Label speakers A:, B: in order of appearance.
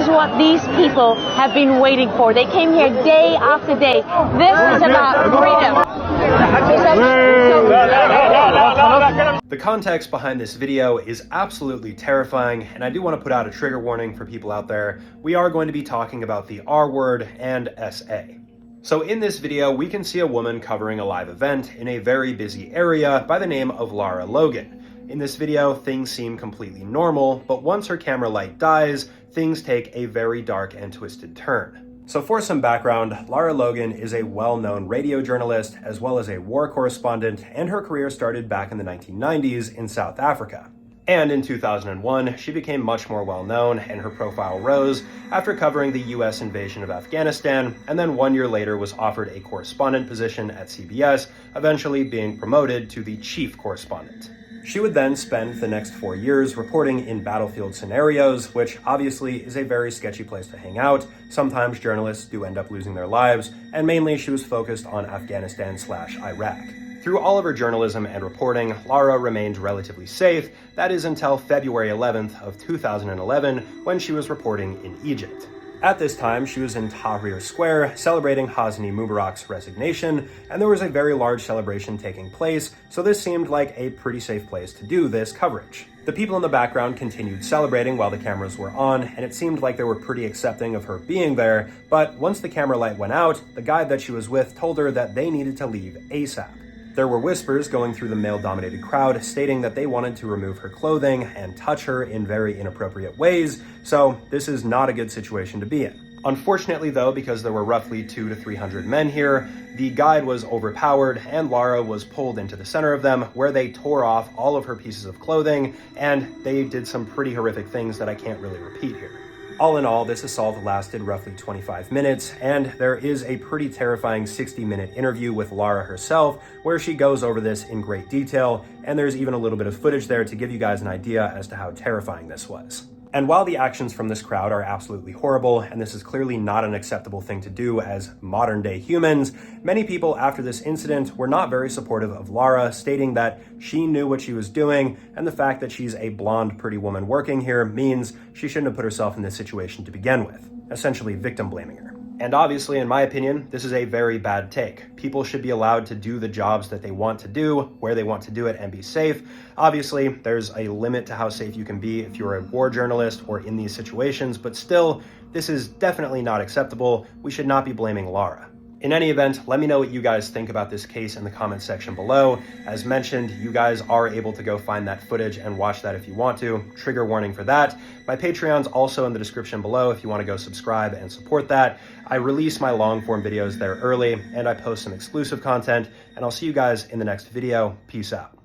A: This is what these people have been waiting for. They came here day after day. This is about freedom.
B: The context behind this video is absolutely terrifying, and I do want to put out a trigger warning for people out there. We are going to be talking about the R word and SA. So in this video, we can see a woman covering a live event in a very busy area by the name of Lara Logan. In this video, things seem completely normal, but once her camera light dies, things take a very dark and twisted turn. So for some background, Lara Logan is a well-known radio journalist as well as a war correspondent, and her career started back in the 1990s in South Africa. And in 2001, she became much more well-known and her profile rose after covering the US invasion of Afghanistan, and then 1 year later was offered a correspondent position at CBS, eventually being promoted to the chief correspondent. She would then spend the next 4 years reporting in battlefield scenarios, which obviously is a very sketchy place to hang out. Sometimes journalists do end up losing their lives, and mainly she was focused on Afghanistan/Iraq. Through all of her journalism and reporting, Lara remained relatively safe. That is until February 11th of 2011, when she was reporting in Egypt. At this time, she was in Tahrir Square celebrating Hosni Mubarak's resignation, and there was a very large celebration taking place, so this seemed like a pretty safe place to do this coverage. The people in the background continued celebrating while the cameras were on, and it seemed like they were pretty accepting of her being there, but once the camera light went out, the guide that she was with told her that they needed to leave ASAP. There were whispers going through the male-dominated crowd stating that they wanted to remove her clothing and touch her in very inappropriate ways, so this is not a good situation to be in. Unfortunately though, because there were roughly 200 to 300 men here, the guide was overpowered and Lara was pulled into the center of them, where they tore off all of her pieces of clothing, and they did some pretty horrific things that I can't really repeat here. All in all, this assault lasted roughly 25 minutes, and there is a pretty terrifying 60-minute interview with Lara herself, where she goes over this in great detail, and there's even a little bit of footage there to give you guys an idea as to how terrifying this was. And while the actions from this crowd are absolutely horrible, and this is clearly not an acceptable thing to do as modern-day humans, many people after this incident were not very supportive of Lara, stating that she knew what she was doing, and the fact that she's a blonde, pretty woman working here means she shouldn't have put herself in this situation to begin with, essentially victim blaming her. And obviously, in my opinion, this is a very bad take. People should be allowed to do the jobs that they want to do, where they want to do it, and be safe. Obviously, there's a limit to how safe you can be if you're a war journalist or in these situations, but still, this is definitely not acceptable. We should not be blaming Lara. In any event, let me know what you guys think about this case in the comments section below. As mentioned, you guys are able to go find that footage and watch that if you want to. Trigger warning for that. My Patreon's also in the description below if you want to go subscribe and support that. I release my long form videos there early, and I post some exclusive content, and I'll see you guys in the next video. Peace out.